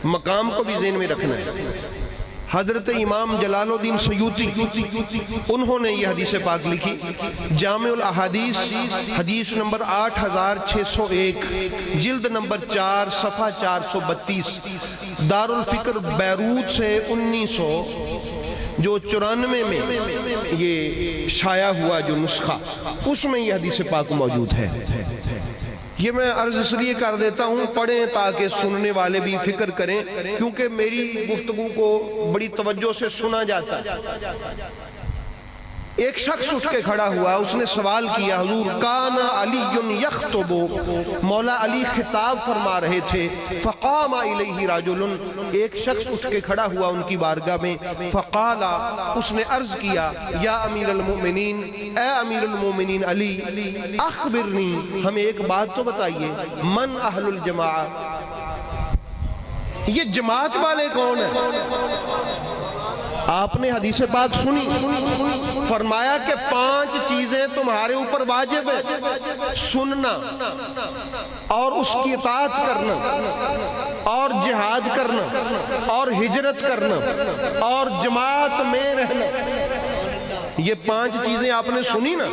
مقام کو بھی ذہن میں رکھنا ہے۔ حضرت امام جلال الدین سیوطی انہوں نے یہ حدیث پاک لکھی، جامع الاحادیث حدیث نمبر 8601، جلد نمبر 4 صفحہ 432، دارالفکر بیروت سے 1994 میں یہ شائع ہوا جو نسخہ، اس میں یہ حدیث پاک موجود ہے۔ یہ میں عرض اس لیے کر دیتا ہوں، پڑھیں تاکہ سننے والے بھی فکر کریں، کیونکہ میری گفتگو کو بڑی توجہ سے سنا جاتا ہے۔ ایک شخص اٹھ کے کھڑا ہوا، اس نے سوال کیا، حضور کان علی یخطب، مولا علی خطاب فرما رہے تھے، فقام الیہ رجل، ایک شخص اٹھ کے کھڑا ہوا ان کی بارگاہ میں، فقال، اس نے عرض کیا، یا امیر المؤمنین، اے امیر المؤمنین علی، اخبرنی، ہمیں ایک بات تو بتائیے، من اہل الجماعہ، یہ جماعت والے کون ہیں؟ آپ نے حدیث پاک سنی، فرمایا کہ 5 چیزیں تمہارے اوپر واجب ہے، سننا اور اس کی اطاعت کرنا اور جہاد کرنا اور ہجرت کرنا اور جماعت میں رہنا۔ یہ 5 چیزیں آپ نے سنی نا،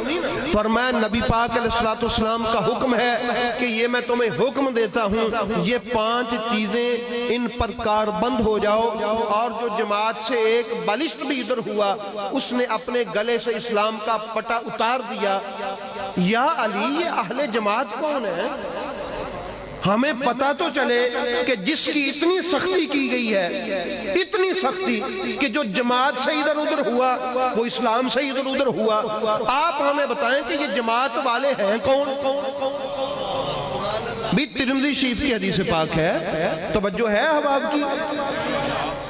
فرمایا نبی پاک علیہ السلام کا حکم ہے کہ یہ میں تمہیں حکم دیتا ہوں، یہ 5 چیزیں ان پر کاربند ہو جاؤ، اور جو جماعت سے ایک بالشت بھی ادھر ہوا اس نے اپنے گلے سے اسلام کا پٹا اتار دیا۔ یا علی، یہ اہل جماعت کون ہے؟ ہمیں پتہ تو چلے کہ جس کی اتنی سختی کی گئی ہے، اتنی سختی کہ جو جماعت سے ادھر ادھر ہوا وہ اسلام سے ادھر ادھر ہوا، آپ ہمیں بتائیں کہ یہ جماعت والے ہیں کون؟ بھی ترمذی شریف کی حدیث پاک ہے، توجہ ہے احباب کی،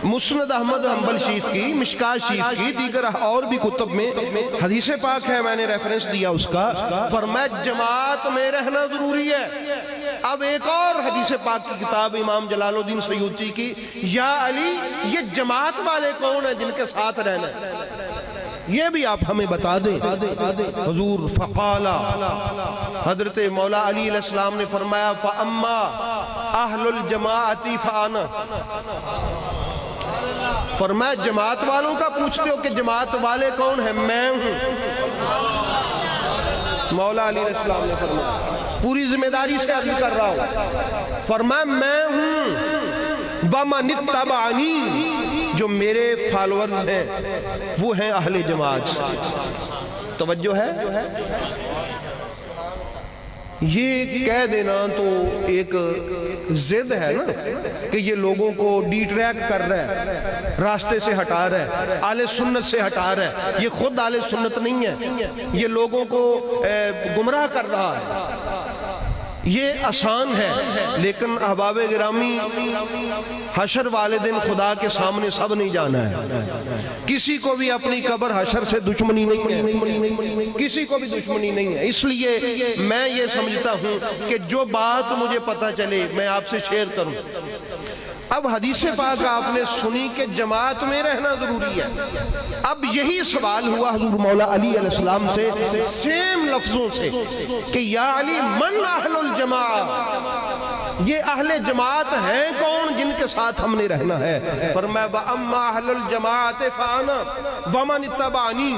مسند احمد حنبل شریف کی، مشکات شریف کی، دیگر اور بھی کتب میں حدیث پاک ہے، میں نے ریفرنس دیا اس کا، فرمایا جماعت میں رہنا ضروری ہے۔ اب ایک اور حدیث پاک کی کتاب امام جلال الدین سیوطی کی، یا علی، یہ جماعت والے کون ہیں جن کے ساتھ رہنا ہے؟ یہ بھی آپ ہمیں بتا دیں۔ حضور فقالا، حضرت مولا علی علیہ السلام نے فرمایا، فَأَمَّا أَهْلُ الْجَمَاعَةِ فَأَنَا، فرمایا جماعت والوں کا پوچھتے ہو کہ جماعت والے کون ہیں؟ میں ہوں۔ مولا علی علیہ السلام نے فرمایا، پوری ذمہ داری سے عرض کر رہا ہوں، فرمایا میں ہوں، وَمَنِ اتَّبَعَنِي، جو میرے فالورز ہیں وہ ہیں اہل جماعت۔ توجہ ہے؟ یہ کہہ دینا تو ایک ضد ہے نا کہ یہ لوگوں کو ڈی ٹریک کر رہا ہے، راستے سے ہٹا رہا ہے، اہل سنت سے ہٹا رہا ہے۔ یہ خود اہل سنت نہیں ہے، یہ لوگوں کو گمراہ کر رہا ہے۔ یہ آسان ہے، لیکن احباب گرامی، حشر والے دن خدا کے سامنے سب نہیں جانا ہے۔ کسی کو بھی اپنی قبر حشر سے دشمنی نہیں ہے، کسی کو بھی دشمنی نہیں ہے۔ اس لیے میں یہ سمجھتا ہوں کہ جو بات مجھے پتہ چلے میں آپ سے شیئر کروں۔ اب حدیث پاک آپ نے سنی کہ جماعت میں رہنا ضروری ہے۔ اب یہی سوال ہوا حضور مولا علی علیہ السلام سے سیم لفظوں سے کہ یا علی من اہل الجماعہ، یہ اہل جماعت ہیں کون جن کے ساتھ ہم نے رہنا ہے؟ فرمایا وَأَمَّا أَهْلُ الْجَمَاعَةِ فَأَنَا وَمَنِ اتَّبَعَنِي،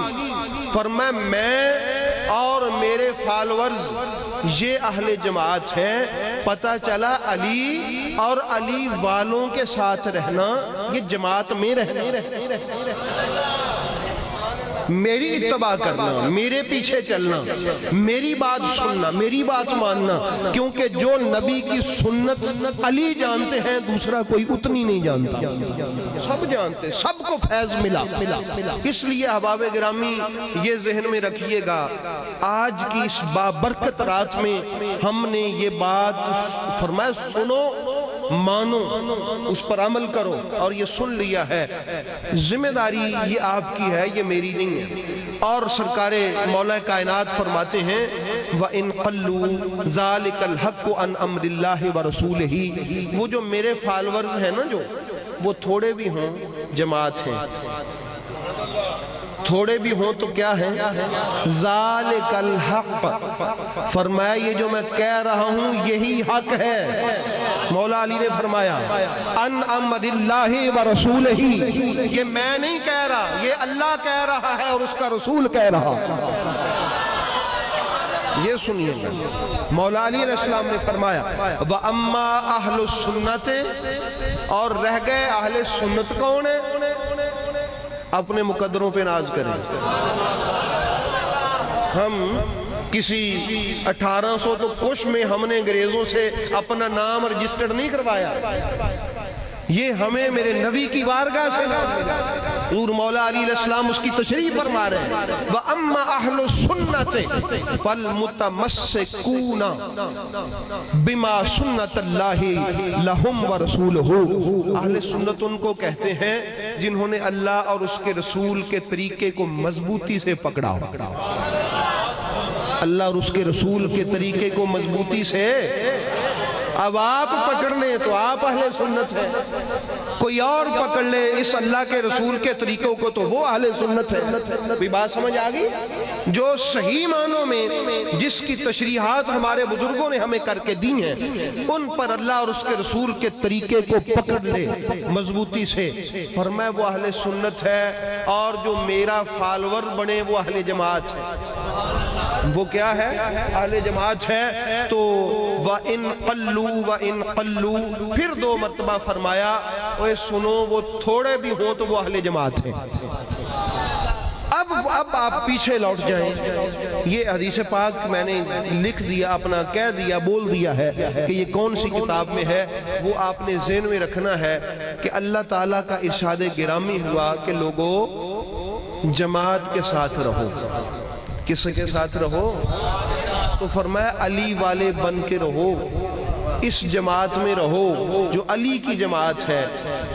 فرمایا میں اور میرے فالورز یہ اہل جماعت ہیں۔ پتہ چلا علی اور علی والوں کے ساتھ رہنا یہ جماعت میں رہنا، میری اتباع کرنا، میرے پیچھے چلنا، میری بات سننا، میری بات ماننا، کیونکہ جو نبی کی سنت علی جانتے ہیں دوسرا کوئی اتنی نہیں جانتا، سب جانتے، سب کو فیض ملا۔ اس لیے احباب گرامی یہ ذہن میں رکھیے گا، آج کی اس بابرکت رات میں ہم نے یہ بات فرمایا، سنو مانو، اس پر عمل کرو، اور یہ سن لیا ہے، ذمہ داری یہ آپ کی ہے، یہ میری نہیں ہے۔ اور سرکار مولا کائنات فرماتے ہیں وَإِن قَلُّوا ذَلِكَ الْحَقُّ عَنْ أَمْرِ اللَّهِ وَرَسُولِهِ، وہ جو میرے فالورز ہیں نا، جو وہ تھوڑے بھی ہوں جماعت ہیں، تھوڑے بھی ہوں تو کیا ہیں؟ ذَلِكَ الْحَقُّ، فرمایا یہ جو میں کہہ رہا ہوں یہی حق ہے۔ مولا علی نے فرمایا ان امر اللہ و رسول ہی، یہ میں نہیں کہہ رہا، یہ اللہ کہہ رہا ہے اور اس کا رسول کہہ رہا۔ یہ سنیے گا، مولا علی علیہ السلام نے فرمایا وَأَمَّا أَهْلُ السُّنَّةِ، اور رہ گئے اہل سنت کون ہے؟ اپنے مقدروں پہ ناز کریں۔ ہم کسی 1800 تو کچھ میں ہم نے انگریزوں سے اپنا نام رجسٹرڈ نہیں کروایا، یہ ہمیں میرے نبی کی بارگاہ سے حضور مولا علی علیہ السلام اس کی تشریح فرما رہے ہیں وَأَمَّا أَهْلُ السُّنَّةِ فَالْمُتَمَسِّكُونَ بِمَا سُنَّةَ اللَّهِ لَهُمْ وَرَسُولُهُ، اہل سنت ان کو کہتے ہیں جنہوں نے اللہ اور اس کے رسول کے طریقے کو مضبوطی سے پکڑا ہو۔ اللہ اور اس کے رسول کے طریقے کو مضبوطی سے، اب آپ پکڑ لیں تو آپ اہل سنت ہیں، کوئی اور پکڑ لے اس اللہ کے رسول کے طریقوں کو تو وہ اہل سنت ہے۔ کوئی بات سمجھ آگئی؟ جو صحیح معنوں میں جس کی تشریحات ہمارے بزرگوں نے ہمیں کر کے دی ہیں، ان پر اللہ اور اس کے رسول کے طریقے کو پکڑ لے مضبوطی سے، فرمایا وہ اہل سنت ہے، اور جو میرا فالور بنے وہ اہل جماعت ہے۔ وہ کیا ہے؟ اہل جماعت ہے۔ تو وَإِن قَلُّوا وَإِن قَلُّوا، پھر 2 مرتبہ فرمایا اوے سنو وہ تھوڑے بھی ہوں تو وہ اہل جماعت ہیں۔ اب آپ پیچھے لوٹ جائیں، یہ حدیث پاک میں نے لکھ دیا، اپنا کہہ دیا، بول دیا ہے کہ یہ کون سی کتاب میں ہے، وہ آپ نے ذہن میں رکھنا ہے کہ اللہ تعالیٰ کا ارشاد گرامی ہوا کہ لوگوں جماعت کے ساتھ رہو۔ کس کے ساتھ رہو؟ تو فرمایا علی والے بن کے رہو، اس جماعت میں رہو جو علی کی جماعت ہے۔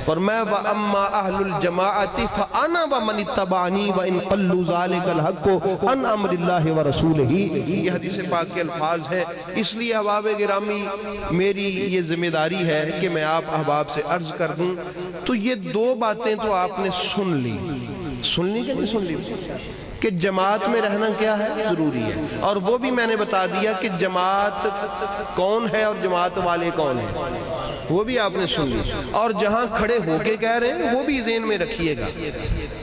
فرمایا وَأَمَّا أَهْلُ الْجَمَاعَةِ فَأَنَا وَمَنِ اتَّبَعَنِي وَإِن قَلُّوا ذَلِكَ الْحَقُّ عَنْ أَمْرِ اللَّهِ وَرَسُولِهِ، یہ حدیث پاک کے الفاظ ہیں۔ اس لیے احباب گرامی میری یہ ذمہ داری ہے کہ میں آپ احباب سے عرض کر دوں، تو یہ 2 باتیں تو آپ نے سن لی کہ نہیں سن لی، کہ جماعت میں رہنا کیا ہے؟ ضروری ہے، اور وہ بھی میں نے بتا دیا کہ جماعت کون ہے اور جماعت والے کون ہیں، وہ بھی آپ نے سن لی، اور جہاں کھڑے ہو کے کہہ رہے ہیں وہ بھی ذہن میں رکھیے گا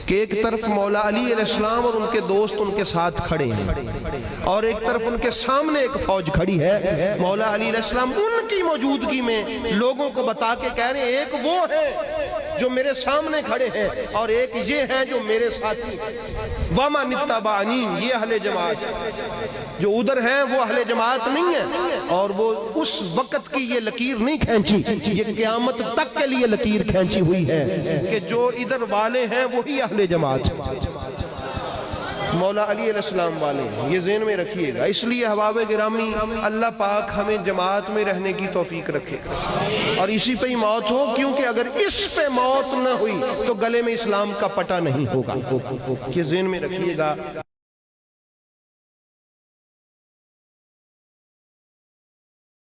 کہ ایک طرف مولا علی علیہ السلام اور ان کے دوست ان کے ساتھ کھڑے ہیں، اور ایک طرف ان کے سامنے ایک فوج کھڑی ہے۔ مولا علی علیہ السلام ان کی موجودگی میں لوگوں کو بتا کے کہہ رہے ہیں ایک وہ ہے جو میرے سامنے کھڑے ہیں اور ایک یہ ہے جو میرے ساتھی وَمَنِ اتَّبَعَنِي، یہ اہل جماعت، جو ادھر ہیں وہ اہل جماعت نہیں ہے، اور وہ اس وقت کی یہ لکیر نہیں کھینچی، یہ قیامت تک کے لیے لکیر کھینچی ہوئی ہے کہ جو ادھر والے ہیں وہی اہل جماعت مولا علی علیہ السلام والے ہیں، یہ ذہن میں رکھیے گا۔ اس لیے احباب گرامی اللہ پاک ہمیں جماعت میں رہنے کی توفیق رکھے اور اسی پہ ہی موت ہو، کیونکہ اگر اس پہ موت نہ ہوئی تو گلے میں اسلام کا پٹا نہیں ہوگا، یہ ذہن میں رکھیے گا۔